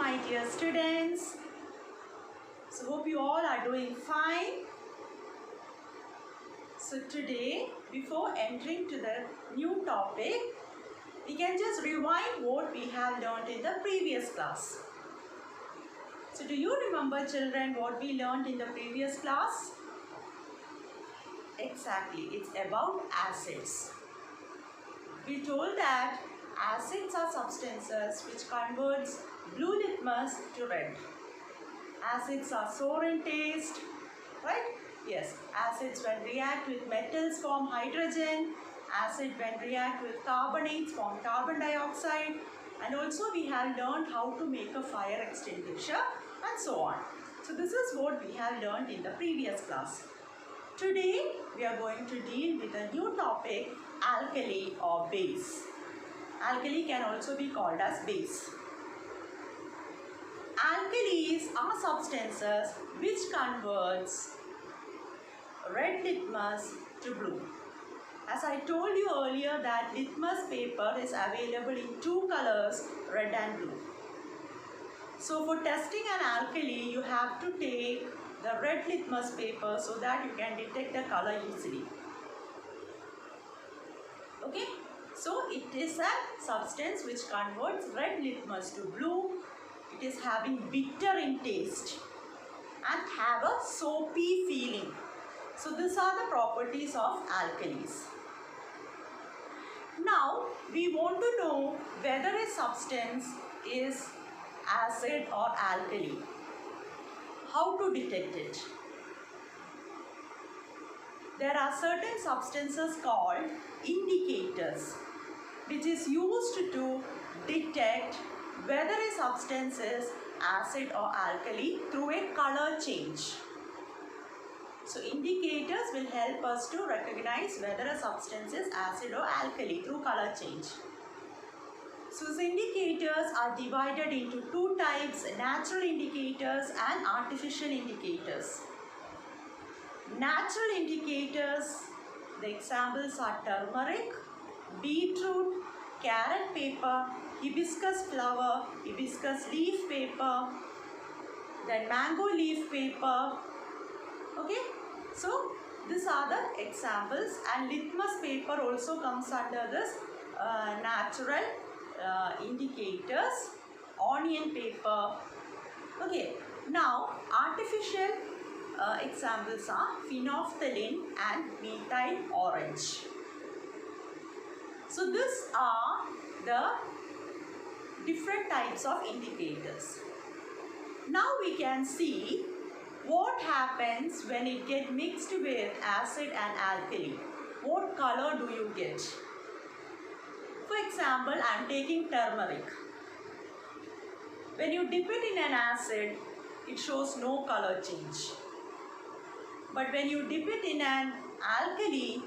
my dear students. So hope you all are doing fine. So today, before entering to the new topic, we can just rewind what we have learned in the previous class. So do you remember, children, what we learned in the previous class? Exactly, it's about acids. We told that acids are substances which converts blue litmus to red. Acids are sour in taste, right? Yes, acids when react with metals form hydrogen. Acid when react with carbonates form carbon dioxide. And also we have learned how to make a fire extinguisher and so on. So this is what we have learned in the previous class. Today we are going to deal with a new topic, alkali or base. Alkali can also be called as base. Alkalis are substances which converts red litmus to blue. As I told you earlier that litmus paper is available in two colors, red and blue. So for testing an alkali, you have to take the red litmus paper so that you can detect the color easily. Okay, so it is a substance which converts red litmus to blue. It is having bitter in taste and have a soapy feeling. So these are the properties of alkalis. Now we want to know whether a substance is acid or alkali. How to detect it? There are certain substances called indicators which is used to detect whether a substance is acid or alkali through a color change. So indicators will help us to recognize whether a substance is acid or alkali through color change. So these indicators are divided into two types, natural indicators and artificial indicators. Natural indicators, the examples are turmeric, beetroot, carrot paper, hibiscus flower, hibiscus leaf paper, then mango leaf paper. Okay, so these are the examples, and litmus paper also comes under this natural indicators, onion paper. Okay, now artificial examples are phenolphthalein and methyl orange. So these are the different types of indicators. Now we can see what happens when it gets mixed with acid and alkali. What color do you get? For example, I am taking turmeric. When you dip it in an acid, it shows no color change. But when you dip it in an alkali,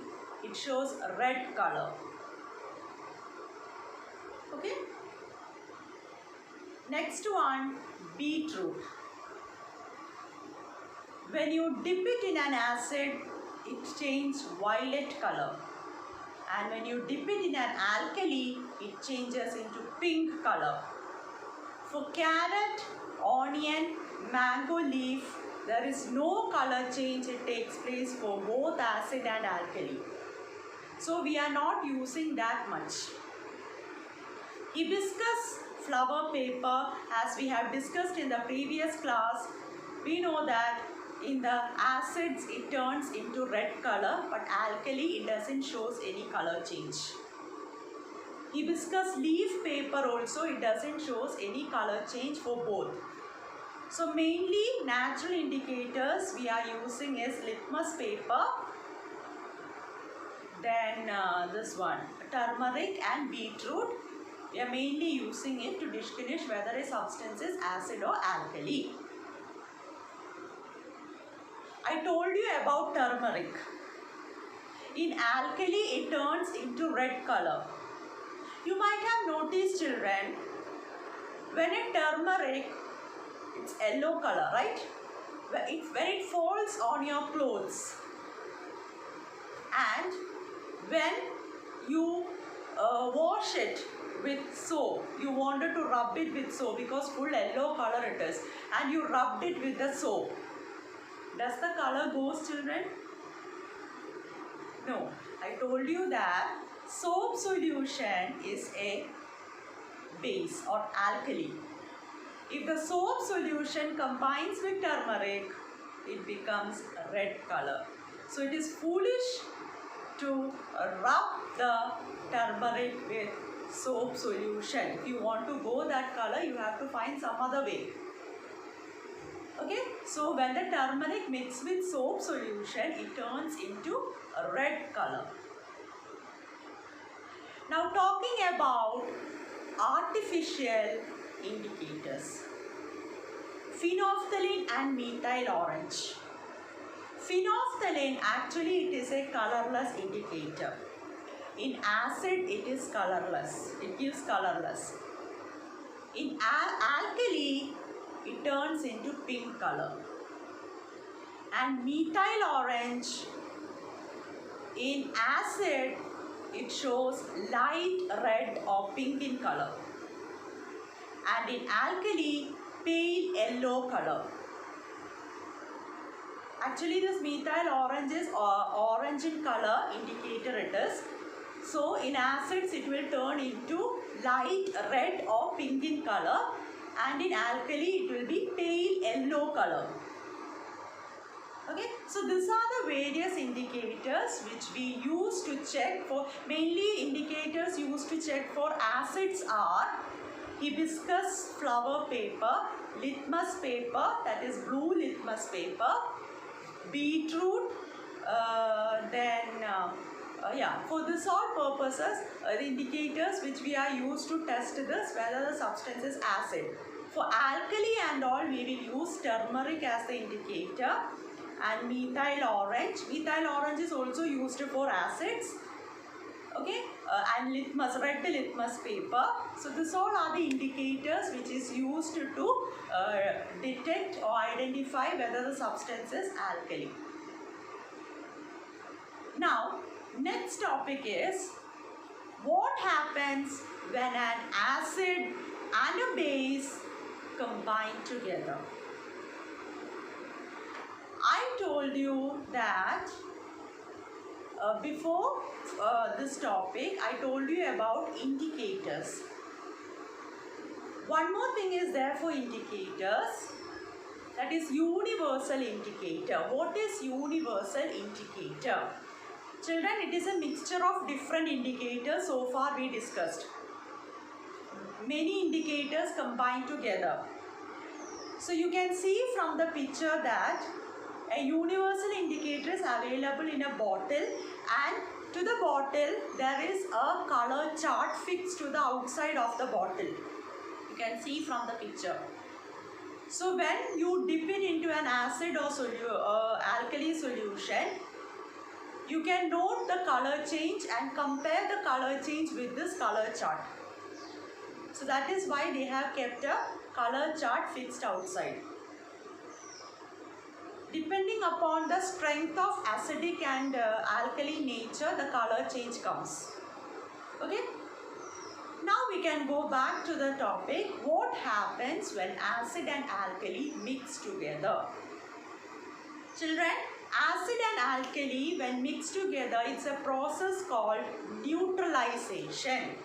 it shows a red color. Okay? Next one, beetroot. When you dip it in an acid, it changes violet color. And when you dip it in an alkali, it changes into pink color. For carrot, onion, mango leaf, there is no color change. It takes place for both acid and alkali. So we are not using that much. Hibiscus flower paper, as we have discussed in the previous class, we know that in the acids it turns into red color, but alkali it doesn't shows any color change. Hibiscus leaf paper also it doesn't shows any color change for both. So mainly natural indicators we are using is litmus paper, then this one turmeric and beetroot. We are mainly using it to distinguish whether a substance is acid or alkali. I told you about turmeric. In alkali it turns into red color. You might have noticed, children, when a turmeric, it's yellow color, right? When it falls on your clothes and when you wash it, with soap. You wanted to rub it with soap because full yellow color it is, and you rubbed it with the soap. Does the color goes, children? No. I told you that soap solution is a base or alkali. If the soap solution combines with turmeric, it becomes red color. So it is foolish to rub the turmeric with soap solution. If you want to go that color, you have to find some other way. Okay, so when the turmeric mixes with soap solution, it turns into a red color. Now talking about artificial indicators. Phenolphthalein and methyl orange. Phenolphthalein, actually it is a colorless indicator. In acid it is colorless. It gives colorless. In alkali it turns into pink color. And methyl orange, in acid it shows light red or pink in color. And in alkali, pale yellow color. Actually this methyl orange is orange in color indicator it is. So in acids it will turn into light red or pink in color, and in alkali it will be pale yellow color. Okay, so these are the various indicators which we use to check for, mainly indicators used to check for acids are hibiscus flower paper, litmus paper, that is blue litmus paper, beetroot, for this all purposes, the indicators which we are used to test this whether the substance is acid. For alkali and all, we will use turmeric as the indicator, and methyl orange. Methyl orange is also used for acids. Okay, and litmus, red litmus paper. So this all are the indicators which is used to detect or identify whether the substance is alkali. Now, next topic is what happens when an acid and a base combine together. I told you that before this topic, I told you about indicators. One more thing is there for indicators, that is universal indicator. What is universal indicator? Children, it is a mixture of different indicators so far we discussed. Many indicators combined together. So you can see from the picture that a universal indicator is available in a bottle, and to the bottle there is a color chart fixed to the outside of the bottle. You can see from the picture. So when you dip it into an acid or alkali solution, you can note the color change and compare the color change with this color chart. So that is why they have kept a color chart fixed outside. Depending upon the strength of acidic and alkali nature, the color change comes. Okay? Now we can go back to the topic, what happens when acid and alkali mix together. Children, acid and alkali when mixed together, it's a process called neutralization.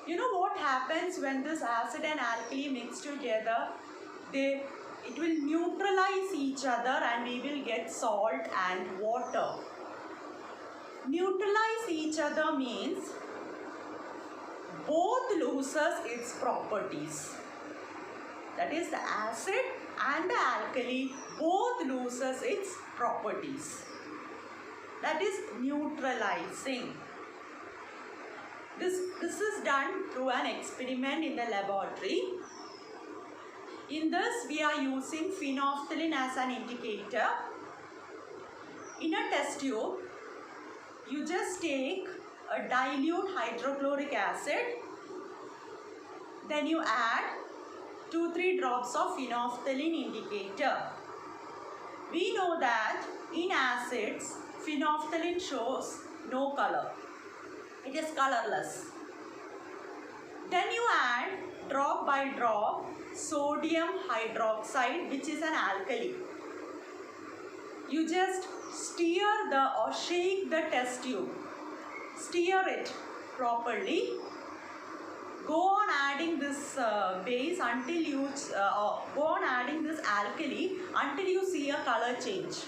You know what happens when this acid and alkali mix together? It will neutralize each other and we will get salt and water. Neutralize each other means both loses its properties. That is, the acid and the alkali both loses its properties. That is neutralizing. This is done through an experiment in the laboratory. In this, we are using phenolphthalein as an indicator. In a test tube, you just take a dilute hydrochloric acid, then you add 2-3 drops of phenolphthalein indicator. We know that in acids, phenolphthalein shows no color. It is colorless. Then you add drop by drop sodium hydroxide, which is an alkali. You just stir or shake the test tube. Stir it properly. Go on adding this base until you go on adding this alkali until you see a color change.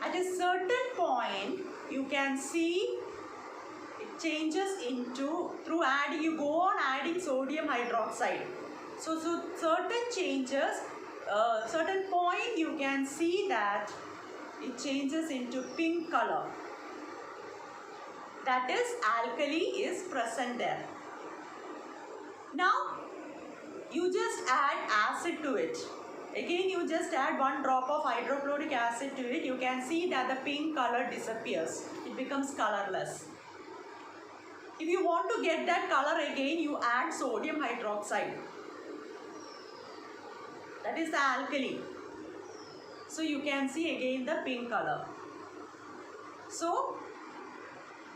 At a certain point, you can see it changes into you go on adding sodium hydroxide. So certain changes, certain point you can see that it changes into pink color. That is, alkali is present there. Now you just add acid to it. Again, you just add 1 drop of hydrochloric acid to it. You can see that the pink color disappears. It becomes colorless. If you want to get that color again, you add sodium hydroxide. That is the alkali. So you can see again the pink color. So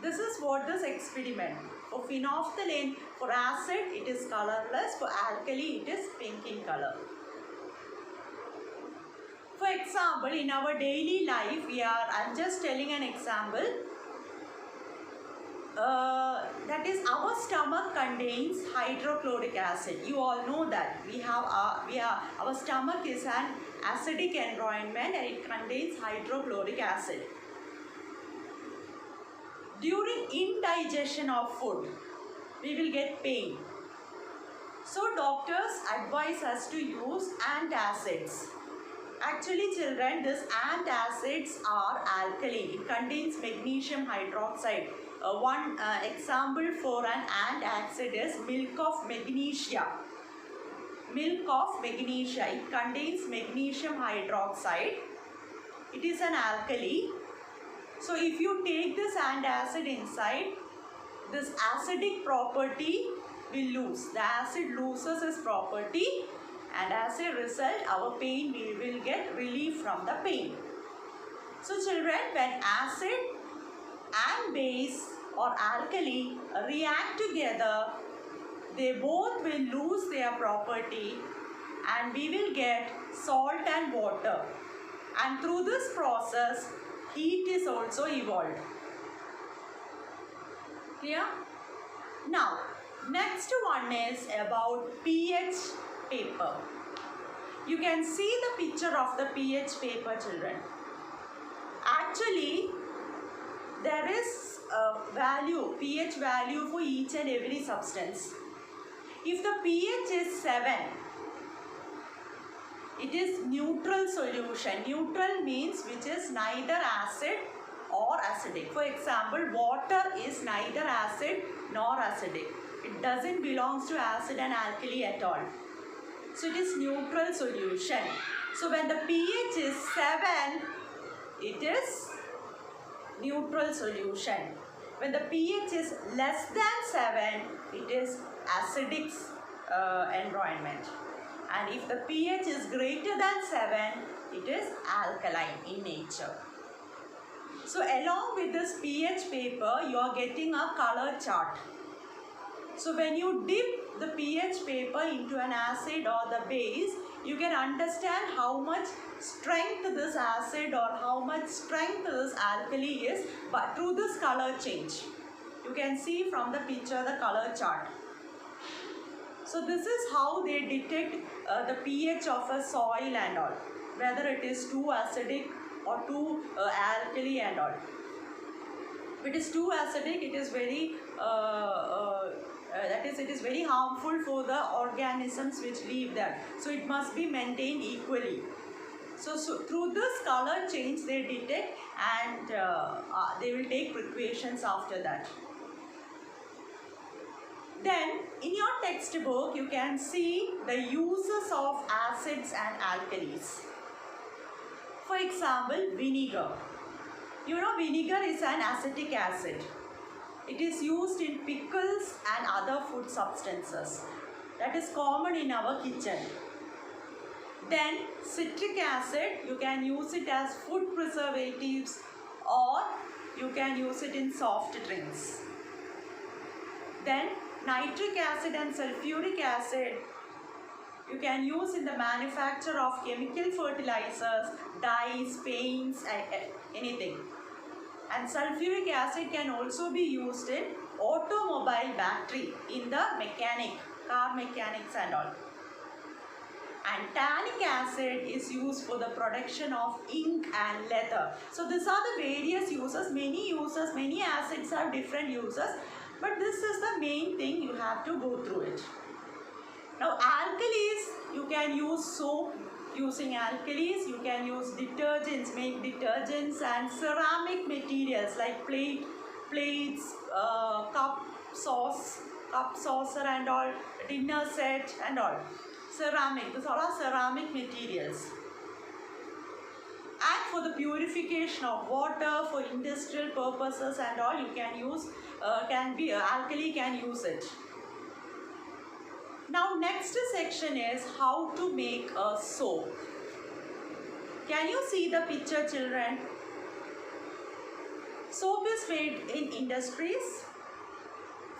this is what this experiment. For phenolphthalein, for acid it is colorless, for alkali it is pink in color. For example, in our daily life, I'm just telling an example. That is, our stomach contains hydrochloric acid. You all know that our stomach is an acidic environment and it contains hydrochloric acid. During indigestion of food, we will get pain. So doctors advise us to use antacids. Actually children, these antacids are alkali. It contains magnesium hydroxide. One example for an antacid is milk of magnesia. Milk of magnesia. It contains magnesium hydroxide. It is an alkali. So if you take this antacid inside, this acidic property will lose. The acid loses its property, and as a result, our pain will get relief from the pain. So children, when acid and base or alkali react together, they both will lose their property and we will get salt and water. And through this process, heat is also evolved. Clear? Now, next one is about pH paper. You can see the picture of the pH paper, children. Actually, there is a value, pH value for each and every substance. If the pH is 7, it is neutral solution. Neutral means which is neither acid or acidic. For example, water is neither acid nor acidic. It doesn't belong to acid and alkali at all. So it is neutral solution. So when the pH is 7, it is neutral solution. When the pH is less than 7, it is acidic environment. And if the pH is greater than 7, it is alkaline in nature. So along with this pH paper, you are getting a color chart. So when you dip the pH paper into an acid or the base, you can understand how much strength this acid or how much strength this alkali is, but through this color change. You can see from the picture the color chart. So this is how they detect the pH of a soil and all, whether it is too acidic or too alkali and all. If it is too acidic, it is very it is very harmful for the organisms which live there. So it must be maintained equally. So through this color change they detect, and they will take precautions after that. Then in your textbook you can see the uses of acids and alkalis. For example, vinegar. You know, vinegar is an acetic acid. It is used in pickles and other food substances. That is common in our kitchen. Then citric acid, you can use it as food preservatives or you can use it in soft drinks. Then nitric acid and sulfuric acid you can use in the manufacture of chemical fertilizers, dyes, paints, anything. And sulfuric acid can also be used in automobile battery, in the car mechanics and all. And tannic acid is used for the production of ink and leather. So these are the various uses. Many acids have different uses, but this is the main thing, you have to go through it. Now alkalis, you can use soap. Using alkalis, you can use detergents, make detergents, and ceramic materials like plates, cup, saucer and all, dinner set and all. Ceramic, these all are ceramic materials. And for the purification of water, for industrial purposes and all, you can use, alkali can use it. Now next section is how to make a soap. Can you see the picture, children? Soap is made in industries.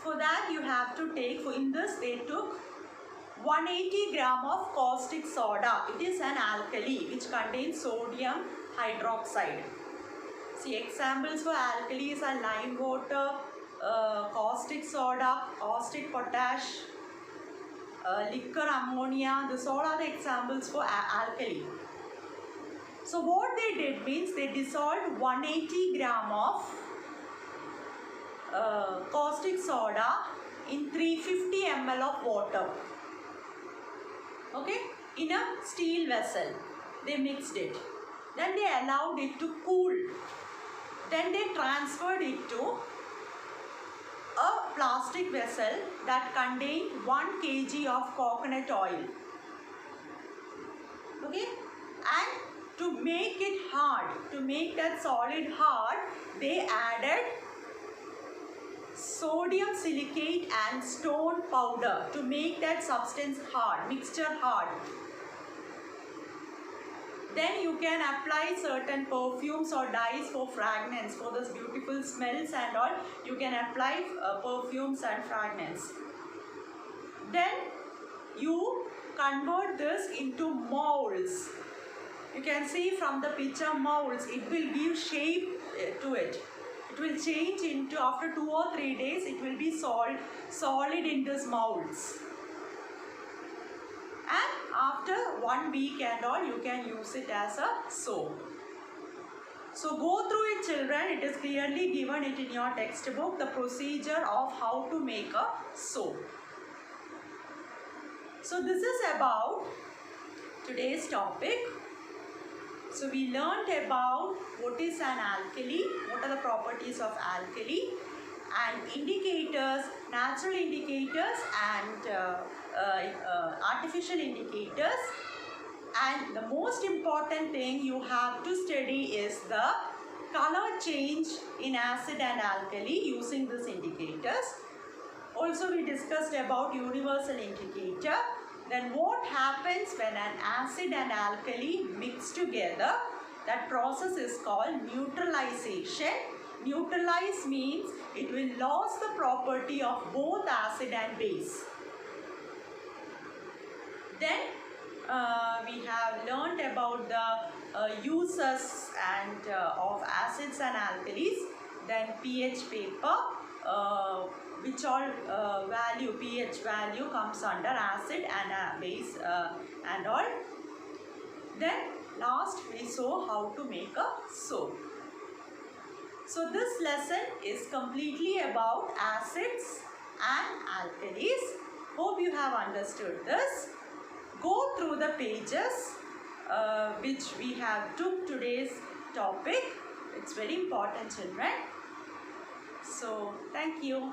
For that you have to take, in this they took 180 gram of caustic soda. It is an alkali which contains sodium hydroxide. See, examples for alkalis are lime water, caustic soda, caustic potash, liquor ammonia. These all are the examples for alkali. So what they did means they dissolved 180 gram of caustic soda in 350 ml of water. Okay, in a steel vessel they mixed it. Then they allowed it to cool. Then they transferred it to a plastic vessel that contained 1 kg of coconut oil. Okay, and to make it hard, to make that solid hard, they added sodium silicate and stone powder to make that substance hard, mixture hard. Then you can apply certain perfumes or dyes for fragrance, for those beautiful smells and all. You can apply perfumes and fragrance. Then you convert this into molds. You can see from the picture molds. It will give shape to it. It will change into, after 2 or 3 days, it will be solid in these molds. And after 1 week and all, you can use it as a soap. So go through it, children. It is clearly given it in your textbook, the procedure of how to make a soap. So this is about today's topic. So we learnt about what is an alkali, what are the properties of alkali, and indicators, natural indicators and artificial indicators. And the most important thing you have to study is the color change in acid and alkali using these indicators. Also we discussed about universal indicator. Then what happens when an acid and alkali mix together? That process is called neutralization. Neutralize means it will lose the property of both acid and base. Then we have learned about the uses and of acids and alkalis. Then pH paper, which all pH value comes under acid and base and all. Then last we saw how to make a soap. So this lesson is completely about acids and alkalis. Hope you have understood this. Go through the pages which we have took today's topic. It's very important, children. So thank you.